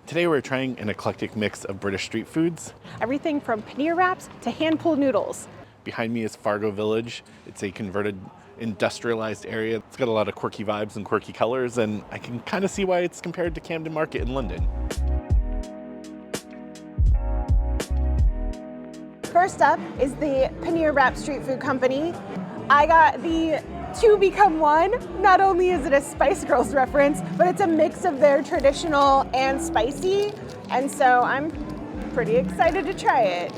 Today we're trying an eclectic mix of British street foods. Everything from paneer wraps to hand-pulled noodles. Behind me is FarGo Village. It's a converted industrialized area. It's got a lot of quirky vibes and quirky colors, and I can kind of see why it's compared to Camden Market in London. First up is the Paneer Wrap Street Food Company. I got the two become one. Not only is it a Spice Girls reference, but it's a mix of their traditional and spicy. And so I'm pretty excited to try it.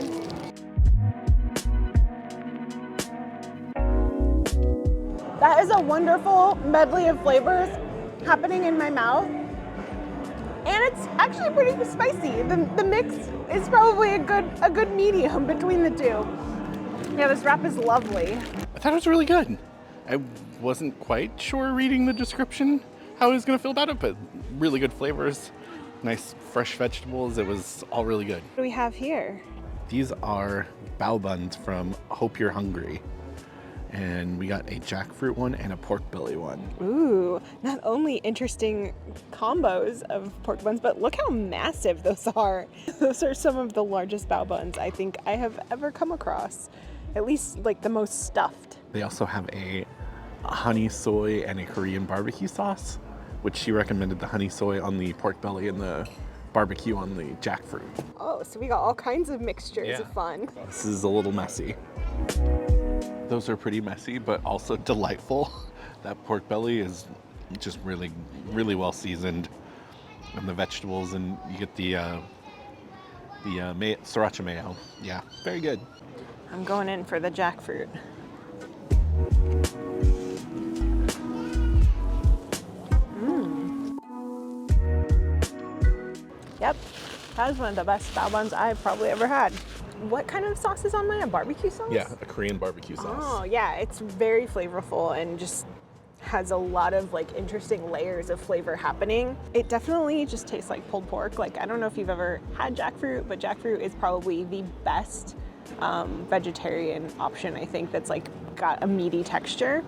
That is a wonderful medley of flavors happening in my mouth. And it's actually pretty spicy. The mix is probably a good medium between the two. Yeah, this wrap is lovely. I thought it was really good. I wasn't quite sure reading the description how I was going to feel about it, but really good flavors, nice fresh vegetables. It was all really good. What do we have here? These are bao buns from Hope You're Hungry. And we got a jackfruit one and a pork belly one. Ooh, not only interesting combos of pork buns, but look how massive those are. Those are some of the largest bao buns I think I have ever come across. At least like the most stuffed. They also have a honey soy and a Korean barbecue sauce, which she recommended the honey soy on the pork belly and the barbecue on the jackfruit. Oh, so we got all kinds of mixtures of fun. This is a little messy. Those are pretty messy, but also delightful. That pork belly is just really, really well seasoned. And the vegetables, and you get the sriracha mayo. Yeah, very good. I'm going in for the jackfruit. Yep, that is one of the best bao buns I've probably ever had. What kind of sauce is on mine? A barbecue sauce? Yeah, a Korean barbecue sauce. Oh, yeah, it's very flavorful and just has a lot of like interesting layers of flavor happening. It definitely just tastes like pulled pork. Like, I don't know if you've ever had jackfruit, but jackfruit is probably the best vegetarian option, I think, that's like got a meaty texture.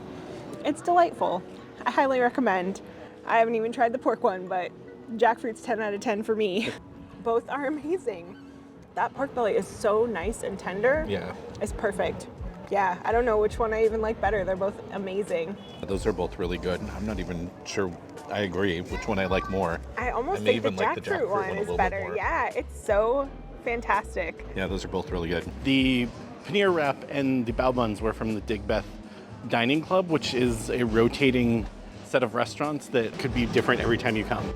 It's delightful. I highly recommend. I haven't even tried the pork one, but jackfruit's 10 out of 10 for me. Both are amazing. That pork belly is so nice and tender. Yeah. It's perfect. Yeah, I don't know which one I even like better. They're both amazing. Those are both really good. I'm not even sure I agree which one I like more. I almost think the jackfruit one is better. Yeah, it's so fantastic. Yeah, those are both really good. The paneer wrap and the bao buns were from the Digbeth Dining Club, which is a rotating set of restaurants that could be different every time you come.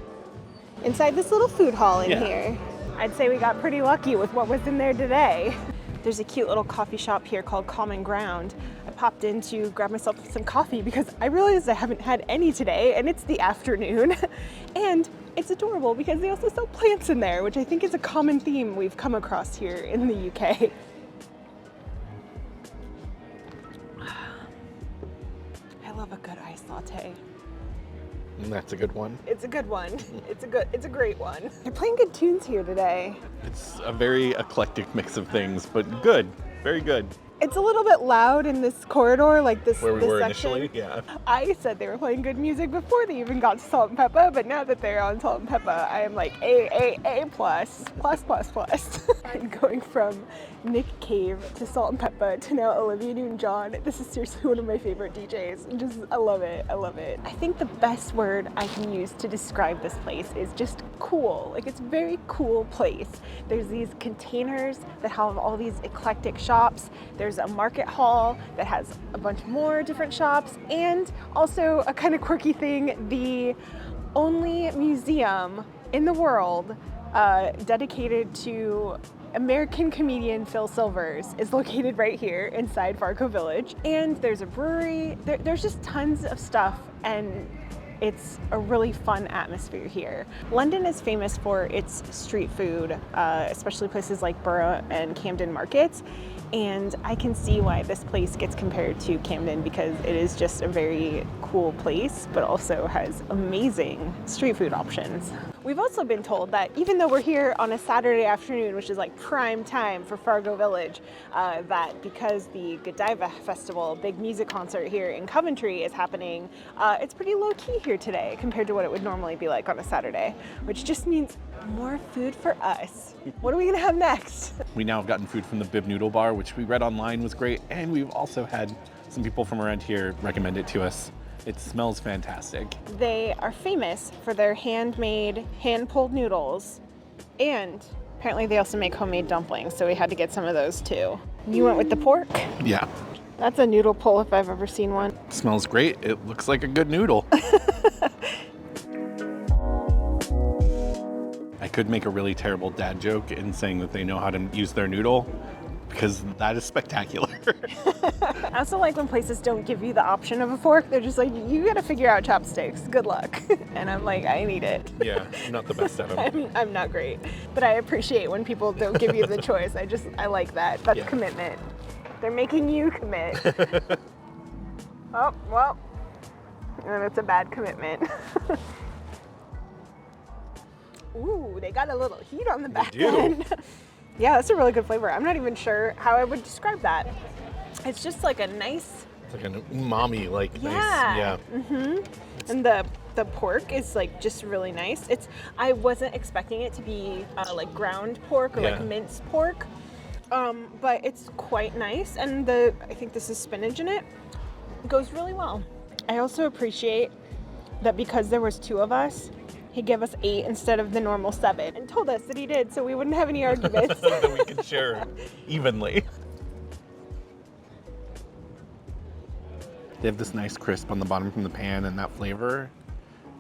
Inside this little food hall in here. I'd say we got pretty lucky with what was in there today. There's a cute little coffee shop here called Common Ground. I popped in to grab myself some coffee because I realized I haven't had any today and it's the afternoon. And it's adorable because they also sell plants in there, which I think is a common theme we've come across here in the UK. I love a good iced latte. And that's a good one. It's a good one. It's a great one. They're playing good tunes here today. It's a very eclectic mix of things, but good. Very good. It's a little bit loud in this corridor, like this Where we this were section. initially, yeah. I said they were playing good music before they even got to Salt and Pepper, but now that they're on Salt and Pepper, I am like A plus. I'm going from Nick Cave to Salt and Pepper to now Olivia Newton-John. This is seriously one of my favorite DJs. I love it. I think the best word I can use to describe this place is just cool. Like, it's a very cool place. There's these containers that have all these eclectic shops. There's a market hall that has a bunch more different shops, and also a kind of quirky thing, the only museum in the world dedicated to American comedian Phil Silvers is located right here inside FarGo Village. And there's a brewery, there's just tons of stuff, and it's a really fun atmosphere here. London is famous for its street food, especially places like Borough and Camden Markets. And I can see why this place gets compared to Camden because it is just a very cool place, but also has amazing street food options. We've also been told that even though we're here on a Saturday afternoon, which is like prime time for FarGo Village, that because the Godiva Festival, a big music concert here in Coventry, is happening, it's pretty low key here today compared to what it would normally be like on a Saturday, which just means More food for us. What are we gonna have next? We now have gotten food from the Bib Noodle Bar, which we read online was great, and we've also had some people from around here recommend it to us. It smells fantastic. They are famous for their handmade, hand-pulled noodles, and apparently they also make homemade dumplings, so we had to get some of those too. You went with the pork? Yeah. That's a noodle pull if I've ever seen one. Smells great. It looks like a good noodle. I could make a really terrible dad joke in saying that they know how to use their noodle, because that is spectacular. I also like when places don't give you the option of a fork. They're just like, you gotta figure out chopsticks. Good luck. And I'm like, I need it. Yeah, I'm not the best at them. I'm not great. But I appreciate when people don't give you the choice. I like that. That's commitment. They're making you commit. Oh, well, and it's a bad commitment. Ooh, they got a little heat on the back end. Yeah, that's a really good flavor. I'm not even sure how I would describe that. It's just like a nice... It's like an umami, like yeah. nice. Yeah. Mm-hmm. And the pork is like just really nice. I wasn't expecting it to be like ground pork or like minced pork, but it's quite nice. And I think this is spinach in it. It goes really well. I also appreciate that because there was 2 of us, he gave us 8 instead of the normal 7 and told us that he did so we wouldn't have any arguments. So that we could share evenly. They have this nice crisp on the bottom from the pan, and that flavor,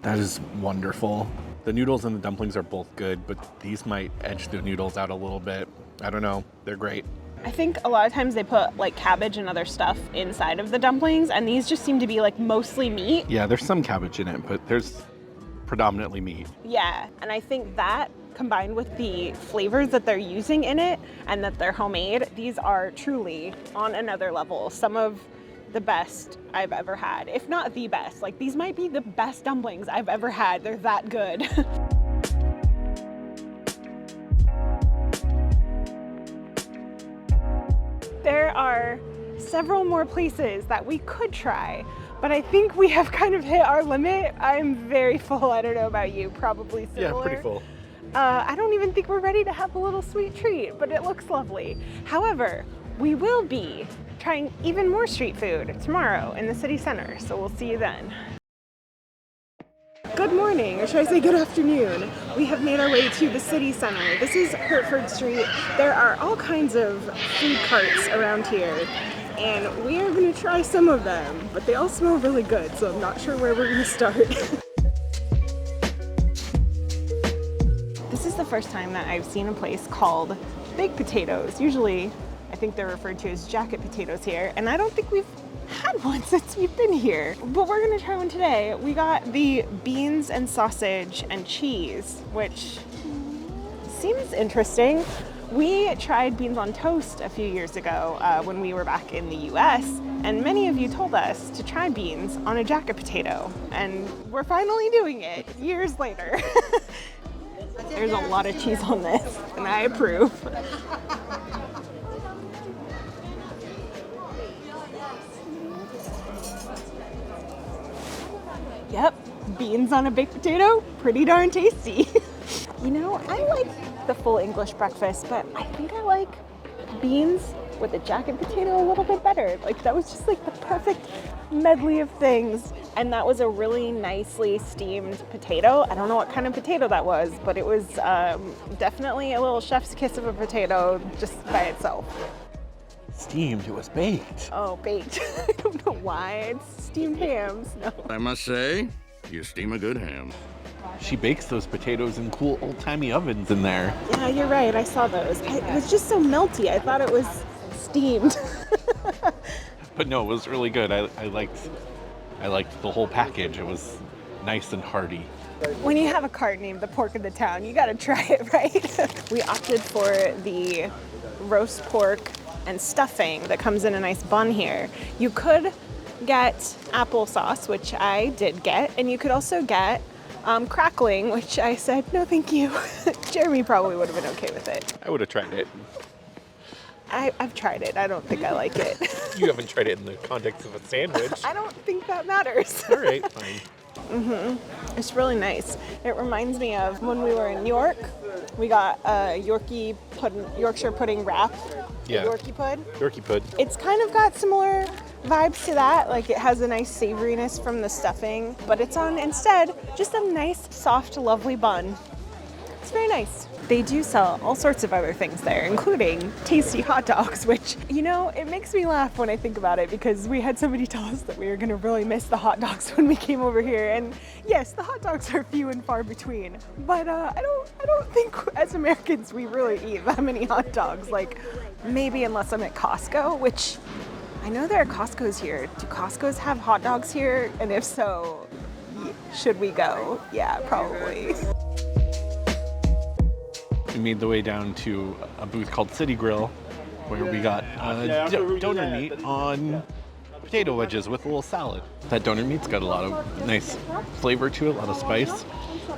that is wonderful. The noodles and the dumplings are both good, but these might edge the noodles out a little bit. I don't know. They're great. I think a lot of times they put like cabbage and other stuff inside of the dumplings, and these just seem to be like mostly meat. Yeah, there's some cabbage in it, but there's predominantly meat. Yeah, and I think that combined with the flavors that they're using in it and that they're homemade, these are truly on another level. Some of the best I've ever had, if not the best. Like, these might be the best dumplings I've ever had. They're that good. There are several more places that we could try, but I think we have kind of hit our limit. I'm very full. I don't know about you, probably similar. Yeah, pretty full. I don't even think we're ready to have a little sweet treat, but it looks lovely. However, we will be trying even more street food tomorrow in the city center, so we'll see you then. Good morning, or should I say good afternoon. We have made our way to the city center. This is Hertfod Street. There are all kinds of food carts around here, and we are going to try some of them, but they all smell really good, so I'm not sure where we're going to start. This is the first time that I've seen a place called baked potatoes. Usually, I think they're referred to as jacket potatoes here, and I don't think we've had one since we've been here, but we're gonna try one today. We got the beans and sausage and cheese, which seems interesting. We tried beans on toast a few years ago when we were back in the US, and many of you told us to try beans on a jacket potato, and we're finally doing it years later. There's a lot of cheese on this, and I approve. Yep, beans on a baked potato, pretty darn tasty. You know, I like the full English breakfast, but I think I like beans with a jacket potato a little bit better. Like, that was just like the perfect medley of things. And that was a really nicely steamed potato. I don't know what kind of potato that was, but it was definitely a little chef's kiss of a potato just by itself. Steamed, it was baked. Oh, baked. I don't know why. It's steamed hams. No. I must say, you steam a good ham. She bakes those potatoes in cool old-timey ovens in there. Yeah, you're right. I saw those. It was just so melty. I thought it was steamed. But no, it was really good. I liked the whole package. It was nice and hearty. When you have a cart named the pork of the town, you gotta try it, right? We opted for the roast pork and stuffing that comes in a nice bun here. You could get applesauce, which I did get, and you could also get crackling, which I said, no thank you. Jeremy probably would have been okay with it. I would have tried it. I've tried it. I don't think I like it. You haven't tried it in the context of a sandwich. I don't think that matters. All right, fine. It's really nice. It reminds me of when we were in New York. We got a Yorkshire pudding wrap. Yeah. Yorkie pud. Yorkie pud. It's kind of got similar vibes to that. Like it has a nice savoriness from the stuffing, but it's on instead just a nice, soft, lovely bun. It's very nice. They do sell all sorts of other things there, including tasty hot dogs, which, you know, it makes me laugh when I think about it because we had somebody tell us that we were going to really miss the hot dogs when we came over here. And yes, the hot dogs are few and far between, but I don't think as Americans we really eat that many hot dogs. Like maybe unless I'm at Costco, which I know there are Costco's here. Do Costco's have hot dogs here? And if so, should we go? Yeah, probably. We made the way down to a booth called City Grill, where we got donor meat on potato wedges with a little salad. That donor meat's got a lot of nice flavor to it, a lot of spice,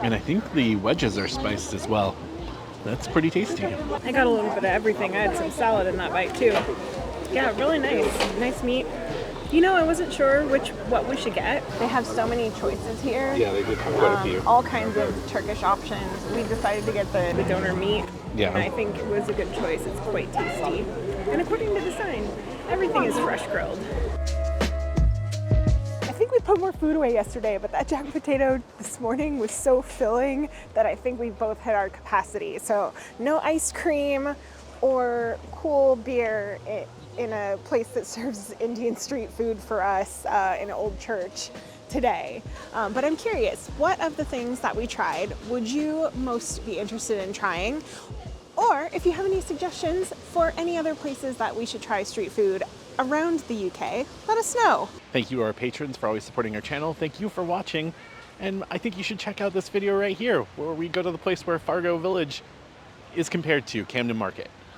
and I think the wedges are spiced as well. That's pretty tasty. I got a little bit of everything. I had some salad in that bite too. Yeah, really nice meat. You know, I wasn't sure what we should get. They have so many choices here. Yeah, they did have quite a few. All kinds of Turkish options. We decided to get the donor meat. Yeah. And I think it was a good choice. It's quite tasty. And according to the sign, everything is fresh grilled. I think we put more food away yesterday, but that jack potato this morning was so filling that I think we both hit our capacity. So no ice cream or cool beer in a place that serves Indian street food for us in an old church today. But I'm curious, what of the things that we tried would you most be interested in trying? Or if you have any suggestions for any other places that we should try street food around the UK, let us know. Thank you to our patrons for always supporting our channel. Thank you for watching. And I think you should check out this video right here, where we go to the place where FarGo Village is compared to Camden Market.